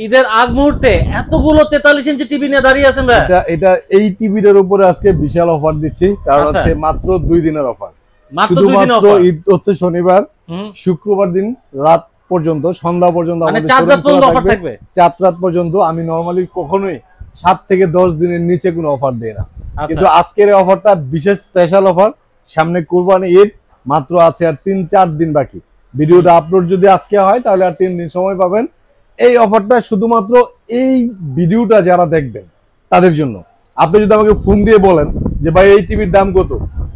ঈদের আগ মুহূর্তে এতগুলো 43 ইঞ্চি টিভি নিয়ে দাঁড়িয়ে আছেন ভাই? এটা এই টিভিটার উপরে আজকে বিশাল অফার দিচ্ছি, কারণ হচ্ছে মাত্র 2 দিনের অফার। শুধুমাত্র ঈদ হচ্ছে শনিবার, শুক্রবার দিন রাত পর্যন্ত, সন্ধ্যা পর্যন্ত আমাদের শোরুম খোলা থাকবে। 4 রাত পর্যন্ত। আমি নরমালি কখনোই 7 থেকে 10 দিনের নিচে কোনো অফার দেই না, কিন্তু আজকের এই অফারটা বিশেষ স্পেশাল অফার। সামনে কুরবানি ঈদ মাত্র আছে আর 3-4 দিন বাকি। ভিডিওটা আপলোড যদি আজকে হয় তাহলে আর 3 দিন সময় পাবেন। এই অফারটা শুধুমাত্র এই ভিডিওটা যারা দেখবেন তাদের জন্য। আপনি যদি আমাকে ফোন দিয়ে বলেন যে ভাই এই টিভির দাম কত,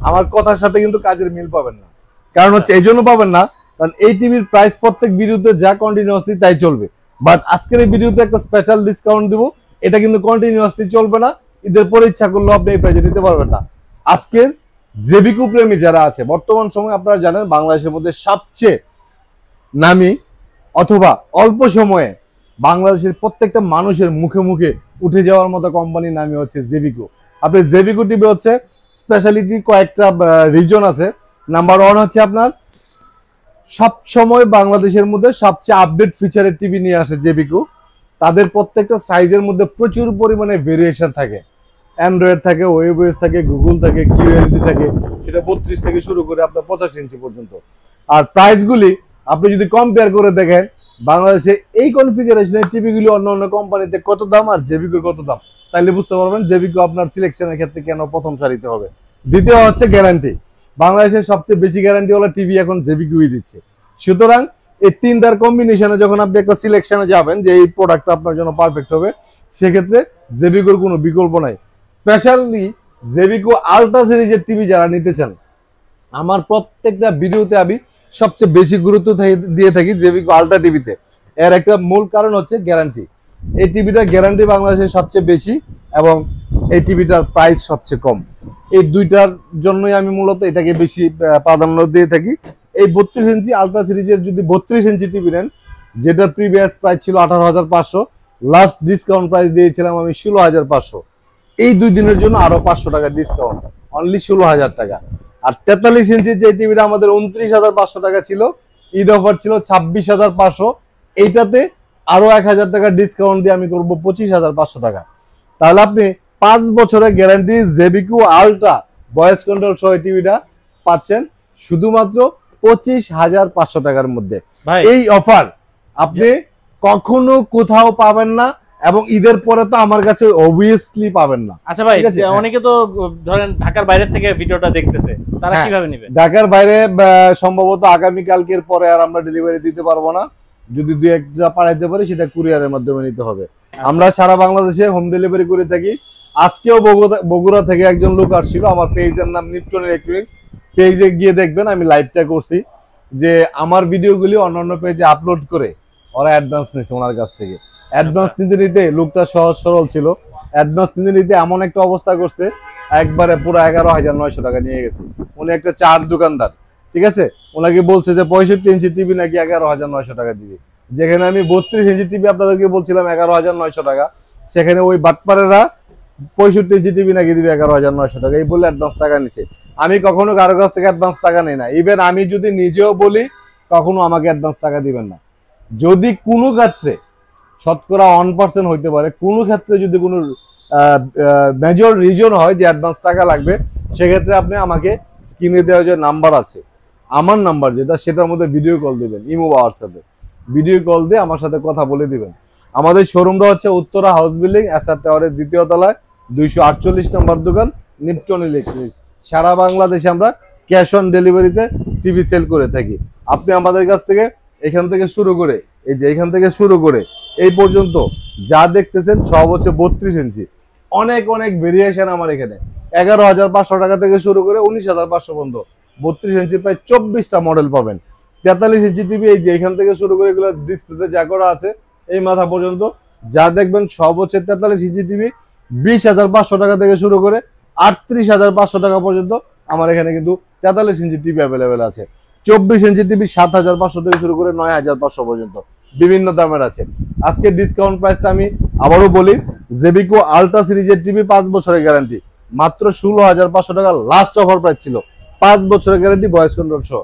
আমার কথার সাথে কিন্তু কাজের মিল পাবেন না। কারণ হচ্ছে এই জন্য পাবেন না, কারণ এই টিভির প্রাইস প্রত্যেক ভিডিওতে যা কন্টিনিউয়াসলি তাই চলবে, বাট আজকের এই ভিডিওতে একটা স্পেশাল ডিসকাউন্ট দিব। এটা কিন্তু কন্টিনিউয়াসলি চলবে না, ঈদের পরে ইচ্ছা করলে আপনি এই প্রাইসে নিতে পারবেন না। আজকের জেবিকো প্রেমী যারা আছে, বর্তমান সময়ে আপনারা জানেন বাংলাদেশের মধ্যে সবচেয়ে নামি অথবা অল্প সময়ে বাংলাদেশের প্রত্যেকটা মানুষের মুখে মুখে উঠে যাওয়ার মতো কোম্পানির নামই হচ্ছে জেবিকো। আপনি জেবিকো টিভি হচ্ছে স্পেশালিটি কয়েকটা রিজন আছে। নাম্বার 1 হচ্ছে আপনার সব সময় বাংলাদেশের মধ্যে সবচেয়ে আপডেট ফিচারের টিভি নিয়ে আসে জেবিকো। তাদের প্রত্যেকটা সাইজের মধ্যে প্রচুর পরিমাণে ভেরিয়েশন থাকে। অ্যান্ড্রয়েড থাকে, ওয়েবওয়েস থাকে, গুগল থাকে, কিউএলডি থাকে, সেটা 32 থেকে শুরু করে আপনার 85 ইঞ্চি পর্যন্ত। আর প্রাইসগুলি আপনি যদি কম্পেয়ার করে দেখেন বাংলাদেশে এই কনফিগারেশনের টিভিগুলি অন্য অন্য কোম্পানিতে কত দাম আর জেবিকোর কত দাম, তাইলে বুঝতে পারবেন জেবিকো আপনার সিলেকশনের ক্ষেত্রে কেন প্রথম সারিতে হবে। দ্বিতীয় হচ্ছে গ্যারান্টি। বাংলাদেশের সবচেয়ে বেশি গ্যারান্টিওয়ালা টিভি এখন জেবিকোই দিচ্ছে। সুতরাং এই তিনটার কম্বিনেশনে যখন আপনি একটা সিলেকশনে যাবেন যে এই প্রোডাক্টটা আপনার জন্য পারফেক্ট হবে, সেক্ষেত্রে জেবিকোর কোনো বিকল্প নাই। স্পেশালি জেবিকো আলট্রা সিরিজের টিভি যারা নিতে চান, আমার প্রত্যেকটা ভিডিওতে আমি সবচেয়ে বেশি গুরুত্ব দিয়ে থাকি জেবিকো আলট্রা টিভিতে। এর একটা মূল কারণ হচ্ছে গ্যারান্টি। এই টিভিটার গ্যারান্টি বাংলাদেশে সবচেয়ে বেশি এবং এই টিভিটার প্রাইস সবচেয়ে কম। এই দুইটার জন্যই আমি মূলত এটাকে বেশি প্রাধান্য দিয়ে থাকি। এই 32 ইঞ্চি আলট্রা সিরিজের যদি 32 ইঞ্চি টিভি নেন, যেটার প্রিভিয়াস প্রাইস ছিল 18,500, লাস্ট ডিসকাউন্ট প্রাইস দিয়েছিলাম আমি 16,500। এই 2 দিনের জন্য আরো 500 টাকা ডিসকাউন্ট, অনলি 16,000 টাকা। আর 43 ইঞ্চির যে টিভিটা আমাদের 29,500 টাকা ছিল, ঈদ অফার ছিল 26,500, এইটাতে আরো 1,000 টাকা ডিসকাউন্ট দিয়ে আমি করবো 25,500 টাকা। তাহলে আপনি 5 বছরের গ্যারান্টি জেবিকো আলট্রা ভয়েস কন্ট্রোল সহ টিভিটা পাচ্ছেন শুধুমাত্র 25,500 টাকার মধ্যে। এই অফার আপনি কখনো কোথাও পাবেন না এবং ঈদের পরে তো আমার কাছে অবভিয়াসলি পাবেন না। আচ্ছা ভাই, অনেকে তো ধরেন ঢাকার বাইরে থেকে ভিডিওটা দেখতেছে, তারা কিভাবে নেবে? ঢাকার বাইরে সম্ভবত আগামী কালকের পরে আর আমরা ডেলিভারি দিতে পারবো না। যদি 2-1 পাঠাইতে পারি সেটা কুরিয়ারের মাধ্যমে নিতে হবে। আমরা সারা বাংলাদেশে হোম ডেলিভারি করে থাকি। আজকেও বগুড়া থেকে একজন লোক আসছিল, আমার পেজের নাম নিপটন ইলেকট্রনিক্স, পেজে গিয়ে দেখবেন আমি লাইভটা করছি যে আমার ভিডিওগুলি অন্যান্য পেজে আপলোড করে ওরা অ্যাডভান্স নিয়েছে ওনার কাছ থেকে। অ্যাডভান্স নিতে নিতে লোকটা সহজ সরল ছিল, অ্যাডভান্স নিতে নিতে এমন একটা অবস্থা করছে একবারে পুরো 11,900 টাকা নিয়ে গেছে। উনি একটা চার দোকানদার, ঠিক আছে, ওনাকে বলছে যে 65 ইঞ্চি টিভি নাকি 11,900 টাকা দিবে, যেখানে আমি 32 ইঞ্চি টিভি আপনাদেরকে বলছিলাম 11,900 টাকা, সেখানে ওই বাটপারেরা 65 ইঞ্চি টিভি নাকি দিবে 11,900 টাকা। এই বলে অ্যাডভান্স টাকা নিছে। আমি কখনো কারো কাছ থেকে অ্যাডভান্স টাকা নেই না। ইভেন আমি যদি নিজেও বলি কখনো আমাকে অ্যাডভান্স টাকা দিবেন না। যদি কোনো ক্ষেত্রে শতকরা 1% হইতে পারে, কোনো ক্ষেত্রে যদি কোনো মেজর রিজন হয় যে অ্যাডভান্স টাকা লাগবে, সেক্ষেত্রে আপনি আমাকে স্ক্রিনে দেওয়া যে নাম্বার আছে, আমার নাম্বার যেটা, সেটার মধ্যে ভিডিও কল দিবেন, ইমো বা হোয়াটসঅ্যাপে ভিডিও কল দিয়ে আমার সাথে কথা বলে দিবেন। আমাদের শোরুমটা হচ্ছে উত্তরা হাউস বিল্ডিং, এসআর টাওয়ারের 2য় তলায়, 248 নম্বর দোকান, নিপটন ইলেকট্রনিক্স। সারা বাংলাদেশে আমরা ক্যাশ অন ডেলিভারিতে টিভি সেল করে থাকি। আপনি আমাদের কাছ থেকে এখান থেকে শুরু করে এই যে এখান থেকে শুরু করে এই পর্যন্ত যা দেখতেছেন সব হচ্ছে 32 ইঞ্চি। অনেক অনেক ভেরিয়েশন আমার এখানে, 11,500 টাকা থেকে শুরু করে 19,500 পর্যন্ত 32 ইঞ্চি প্রায় 24টা মডেল পাবেন। 43 ইঞ্চি টিভি এই যে এখান থেকে শুরু করে এগুলো ডিসপ্লেতে যা করা আছে এই মাথা পর্যন্ত যা দেখবেন সব হচ্ছে 43 ইঞ্চি টিভি। 20,500 টাকা থেকে শুরু করে 38,500 টাকা পর্যন্ত আমার এখানে কিন্তু 43 ইঞ্চি টিভি অ্যাভেলেবেল আছে। 24 ইঞ্চি টিভি 7,500 থেকে শুরু করে 9,500 পর্যন্ত বিভিন্ন দামের আছে। আজকে ডিসকাউন্ট প্রাইসটা আমি আবারও বলি, জেবিকো আলট্রা সিরিজের টিভি 5 বছরের গ্যারান্টি মাত্র 16,500 টাকা লাস্ট অফার প্রাইস ছিল। 5 বছরের গ্যারান্টি ভয়েস কন্ট্রোল সহ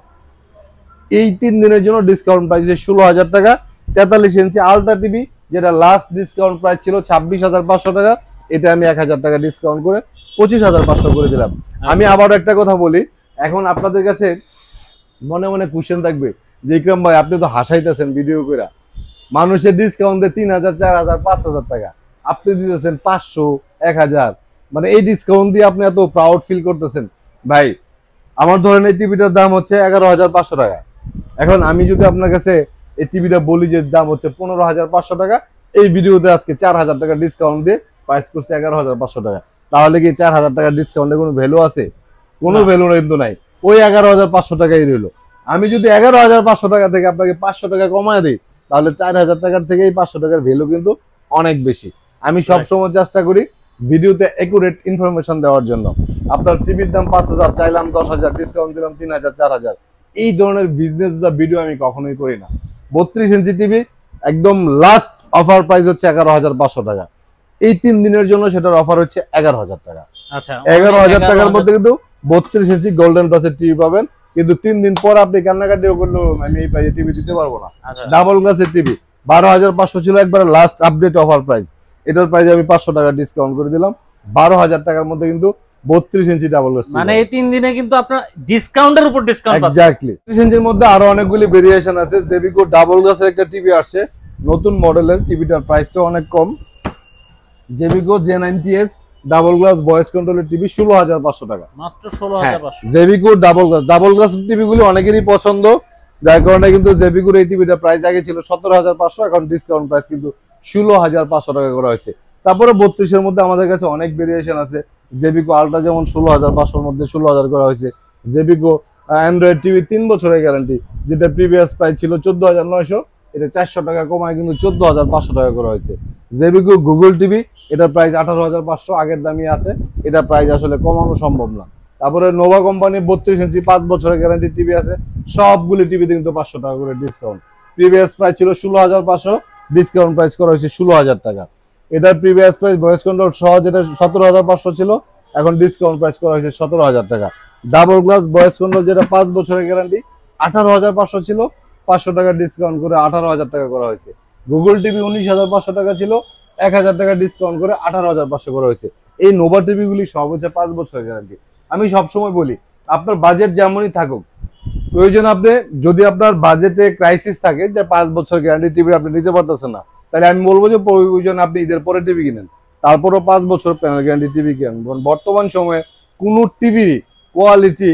এই 3 দিনের জন্য ডিসকাউন্ট প্রাইস 16,000 টাকা। 43 ইঞ্চি আলট্রা টিভি যেটা লাস্ট ডিসকাউন্ট প্রাইস ছিল 26,500 টাকা, এটা আমি 1,000 টাকা ডিসকাউন্ট করে 25,500 করে দিলাম। আমি আবার একটা কথা বলি, এখন আপনাদের কাছে মনে মনে কোশ্চেন থাকবে যে ইকরাম ভাই আপনি তো হাসাইতেছেন ভিডিও করে, মানুষের ডিসকাউন্ট দেয় 3,000, 4,000, 5,000 টাকা, আপনি দিতেছেন 500, 1,000, মানে এই ডিসকাউন্ট দিয়ে আপনি এত প্রাউড ফিল করতেছেন। ভাই আমার ধরেন এই টিভিটার দাম হচ্ছে 11,500 টাকা, এখন আমি যদি আপনার কাছে এই টিভিটা বলি যে দাম হচ্ছে 15,500 টাকা, এই ভিডিওতে আজকে 4,000 টাকা ডিসকাউন্ট দিয়ে প্রাইস করছে 11,500 টাকা, তাহলে কি 4,000 টাকা ডিসকাউন্টের কোনো ভ্যালু আছে? কোনো ভ্যালু কিন্তু নাই, ওই 11,500 টাকাই রইলো। আমি যদি 11,500 টাকা থেকে আপনাকে 500 টাকা কমায় দিই, তাহলে 4,000 টাকার থেকে এই 500 টাকার ভ্যালু কিন্তু অনেক বেশি। আমি সবসময় চেষ্টা করি ভিডিওতে একুরেট ইনফরমেশন দেওয়ার জন্য। আপনার টিভির দাম 5,000, চাইলাম 10,000, ডিসকাউন্ট দিলাম 3,000, 4,000, এই ধরনের বিজনেস বা ভিডিও আমি কখনোই করি না। 32 ইঞ্চি টিভি একদম লাস্ট অফার প্রাইস হচ্ছে 11,500 টাকা, এই 3 দিনের জন্য সেটার অফার হচ্ছে 11,000 টাকা। আচ্ছা, 11,000 টাকার মধ্যে কিন্তু 32 ইঞ্চি গোল্ডেন প্লাসের টিভি পাবেন, কিন্তু 3 দিন পর আপনি কান্নাকাটিও করলেও আমি এই প্রাইসে টিভি দিতে পারবো না। ডাবল গ্লাসের টিভি 12,500 ছিল একবার লাস্ট আপডেট অফার প্রাইস, এটার প্রাইস আমি 500 টাকা ডিসকাউন্ট করে দিলাম, 12,000 টাকার মধ্যে কিন্তু 32 ইঞ্চি ডাবল গ্লাস, মানে এই 3 দিনে কিন্তু আপনার ডিসকাউন্টের উপর ডিসকাউন্ট পাচ্ছেন। এক্স্যাক্টলি। 32 ইঞ্চির মধ্যে আরো অনেকগুলি ভেরিয়েশন আছে। জেবিকো ডাবল গ্লাসের একটা টিভি আসছে নতুন মডেলের, টিভিটার প্রাইসটা অনেক কম। জেবিকো J90S ডাবল গ্লাস ভয়েস কন্ট্রোলের টিভি 16,500 টাকা, মাত্র 16,500। জেবিকো ডাবল গ্লাস টিভিগুলি অনেকেরই পছন্দ, যার কারণে কিন্তু জেবিকোর এই টিভিটা প্রাইস আগে ছিল 17,500, এখন ডিসকাউন্ট প্রাইস কিন্তু 16,500 টাকা করা হয়েছে। তারপরে 32 এর মধ্যে আমাদের কাছে অনেক ভেরিয়েশন আছে। জেবিকো আলট্রা যেমন 16,500 এর মধ্যে 16,000 করা হয়েছে। জেবিকো অ্যান্ড্রয়েড টিভি 3 বছরের গ্যারান্টি, যেটা প্রিভিয়াস প্রাইস ছিল 14,900, এটা 400 টাকা কমায় কিন্তু 14,500 টাকা করা হয়েছে। জেবিকো গুগল টিভি, এটার প্রাইস 18,500 আগের দামই আছে, এটা প্রাইস আসলে কমানো সম্ভব না। তারপরে নোভা কোম্পানি 32 ইঞ্চি 5 বছরের গ্যারান্টি টিভি আছে, সবগুলি টিভিতে কিন্তু 500 টাকা করে ডিসকাউন্ট। প্রিভিয়াস প্রাইস ছিল 16,500, ডিসকাউন্ট প্রাইস করা হয়েছে 16,000 টাকা। এটার প্রিভিয়াস প্রাইস ভয়েস কন্ট্রোল সহ যেটা 17,500 ছিল, এখন ডিসকাউন্ট প্রাইস করা হয়েছে 17,000 টাকা। ডাবল গ্লাস ভয়েস কন্ট্রোল যেটা 5 বছরের গ্যারান্টি 18,500 ছিল, 500 টাকা ডিসকাউন্ট করে 18,000 টাকা করা হয়েছে। গুগল টিভি 19,500 টাকা ছিল, 1,000 টাকা ডিসকাউন্ট করে 18,500 করা হয়েছে। এই নোভা টিভিগুলি সব হচ্ছে 5 বছরের গ্যারান্টি। আমি সবসময় বলি আপনার বাজেট যেমনই থাকুক, প্রয়োজন আপনি যদি আপনার বাজেটে ক্রাইসিস থাকে যে 5 বছর গ্যারান্টি টিভি আপনি নিতে পারতেছেন না, তাহলে আমি বলবো যে প্রয়োজন আপনি ঈদের পরে টিভি কিনেন, তারপরও 5 বছর প্যানেল গ্যারান্টি টিভি কিনেন। বর্তমান সময়ে কোনো টিভি কোয়ালিটি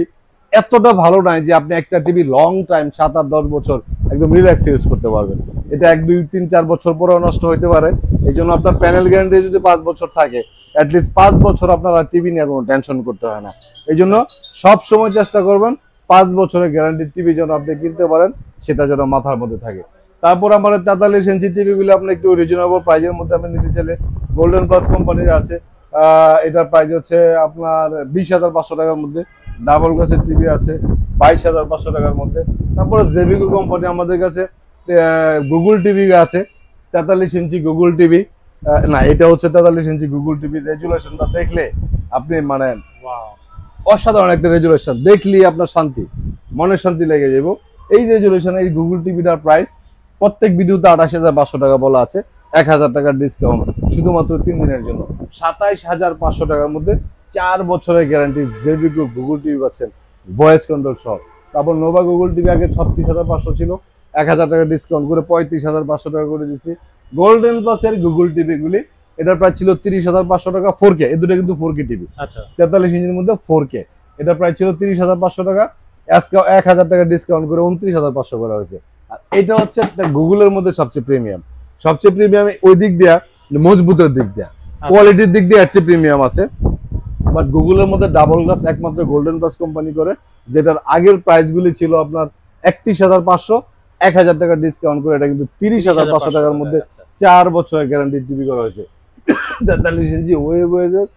এতটা ভালো নাই যে আপনি একটা টিভি লং টাইম 7 আর 10 বছর একদম রিল্যাক্স ইউজ করতে পারবেন। এটা 1, 2, 3, 4 বছর পরেও নষ্ট হতে পারে। এই জন্য আপনার প্যানেল গ্যারান্টি যদি 5 বছর থাকে, অ্যাটলিস্ট 5 বছর আপনারা টিভি নিয়ে কোনো টেনশন করতে হয় না। এই জন্য সব সময় চেষ্টা করবেন 5 বছরের গ্যারান্টির টিভি যেন আপনি কিনতে পারেন, সেটা যেন মাথার মধ্যে থাকে। তারপর আমাদের 43 ইঞ্চি টিভিগুলো আপনি একটু রিজনেবল প্রাইজের মধ্যে আপনি নিতে চাইলে গোল্ডেন প্লাস কোম্পানির আছে, এটার প্রাইস হচ্ছে আপনার 20,500 টাকার মধ্যে। ডাবল গ্লাসের টিভি আছে 22,500 টাকার মধ্যে। তারপরে জেবিকো কোম্পানি আমাদের কাছে গুগল টিভি আছে 43 ইঞ্চি গুগল টিভি, না এটা হচ্ছে 43 ইঞ্চি গুগল টিভি। রেজুলেশনটা দেখলে আপনি মানে অসাধারণ একটা রেজুলেশন, দেখলি আপনার শান্তি, মনের শান্তি লেগে যাবো। এই রেজুলেশন এই গুগল টিভিটার প্রাইস প্রত্যেক ভিডিওতে 28,500 টাকা বলা আছে, 1,000 টাকার ডিসকাউন্ট শুধুমাত্র 3 দিনের জন্য 27,500 টাকার মধ্যে 4 বছরের গ্যারান্টি জেবিকো গুগল টিভি পাচ্ছেন ভয়েস কন্ট্রোল সহ। তারপর নোভা গুগল টিভি আগে 36,500 ছিল, 1,000 টাকা ডিসকাউন্ট করে 35,500 টাকা করে দিচ্ছি। গোল্ডেন প্লাসের গুগল টিভি গুলি এটার প্রাইস ছিল 30,500 টাকা 4K, এই দুটো কিন্তু 4K টিভি। আচ্ছা, 43 ইঞ্চির মধ্যে 4K, এটার প্রাইস ছিল 30,500 টাকা, আজকে 1,000 টাকা ডিসকাউন্ট করে 29,500 করা হয়েছে। আর এটা হচ্ছে গুগলের মধ্যে সবচেয়ে প্রিমিয়াম ওই দিক দিয়া, মজবুতের দিক দিয়া, কোয়ালিটির দিক দিয়ে হচ্ছে প্রিমিয়াম আছে। বাট গুগলের মধ্যে ডাবল গ্লাস একমাত্র গোল্ডেন প্লাস কোম্পানি করে, যেটার আগের প্রাইস গুলি ছিল আপনার 31,500, 1,000 টাকা ডিসকাউন্ট করে এটা কিন্তু 30,500 টাকার মধ্যে 4 বছরের গ্যারান্টি টিভি করা হয়েছে। 43 ইঞ্চি ওয়েভেজের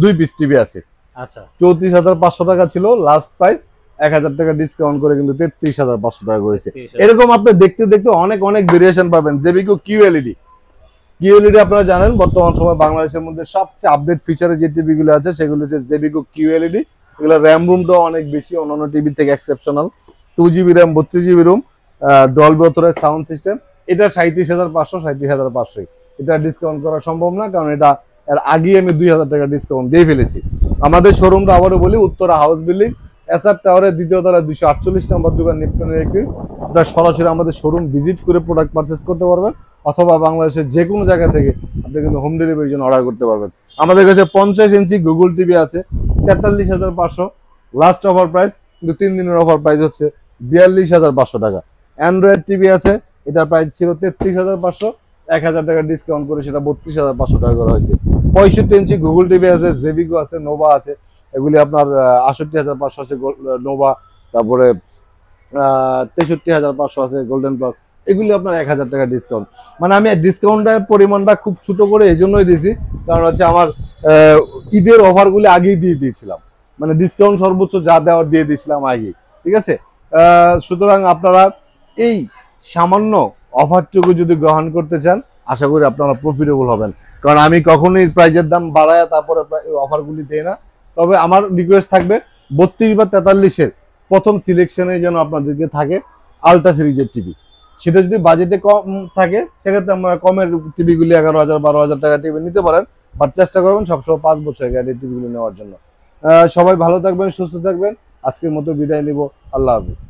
2 পিস টিভি আছে। আচ্ছা, 34,500 টাকা ছিল লাস্ট প্রাইস, 1,000 টাকা ডিসকাউন্ট করে কিন্তু 33,500 টাকা করেছে। এরকম আপনি দেখতে দেখতে অনেক ভেরিয়েশন পাবেন। জেবিকো কিউএলইডি আপনারা জানেন বর্তমান সময় বাংলাদেশের মধ্যে সবচেয়ে আপডেট ফিচারে যে টিভি গুলো আছে সেগুলো হচ্ছে জেবিকো কিউএলইডি। এগুলো র্যাম রুমটাও অনেক বেশি, অন্যান্য টিভি থেকে exceptional. 2GB RAM, 32GB room, Dolby authorised sound system. এটা 37,500, 37,500, এটা ডিসকাউন্ট করা সম্ভব না, কারণ এটা এর আগে আমি 2,000 টাকা ডিসকাউন্ট দিয়ে ফেলেছি। আমাদের শোরুমটা আবারও বলি, উত্তরা হাউস বিল্ডিং, এসআর টাওয়ারের দ্বিতীয় তলায় 248 নম্বর দোকান, নিপটন ইলেকট্রনিক্স। আপনারা সরাসরি আমাদের শোরুম ভিজিট করে প্রোডাক্ট পারচেস করতে পারবেন, অথবা বাংলাদেশের যে কোনো জায়গা থেকে আপনি কিন্তু হোম ডেলিভারির জন্য অর্ডার করতে পারবেন। আমাদের কাছে 50 ইঞ্চি গুগল টিভি আছে 43,500, লাস্ট অফার প্রাইস, কিন্তু 3 দিনের অফার প্রাইস হচ্ছে 42,500 টাকা। অ্যান্ড্রয়েড টিভি আছে, এটার প্রাইস ছিল 33,500, 1,000 টাকা ডিসকাউন্ট করে সেটা 32,500 টাকা করা হয়েছে। 65 ইঞ্চি গুগল টিভি আছে, জেভিগো আছে, নোভা আছে, এগুলি আপনার 68,500 আছে নোভা, তারপরে 63,500 আছে গোল্ডেন প্লাস, এগুলি আপনার 1,000 টাকা ডিসকাউন্ট। মানে আমি ডিসকাউন্টের পরিমাণটা খুব ছোট করে এই জন্যই দিয়েছি, কারণ হচ্ছে আমার ঈদের অফারগুলি আগেই দিয়ে দিয়েছিলাম, মানে ডিসকাউন্ট সর্বোচ্চ যা দেওয়ার দিয়ে দিয়েছিলাম আগেই, ঠিক আছে। সুতরাং আপনারা এই সামান্য অফারটুকু যদি গ্রহণ করতে চান, আশা করি আপনারা প্রফিটেবল হবেন, কারণ আমি কখনোই প্রাইজের দাম বাড়ায় তারপরে অফারগুলি দেই না। তবে আমার রিকোয়েস্ট থাকবে 32 বা 43-এর প্রথম সিলেকশনে যেন আপনাদেরকে থাকে আলট্রা সিরিজের টিভি। সেটা যদি বাজেটে কম থাকে, সেক্ষেত্রে আমরা কমের টিভিগুলি 11,000 12,000 টাকা টিভি নিতে পারেন, বাট চেষ্টা করবেন সবসময় 5 বছরের গ্যারান্টি টিভিগুলি নেওয়ার জন্য। সবাই ভালো থাকবেন, সুস্থ থাকবেন। আজকের মতো বিদায় নিব, আল্লাহ হাফিজ।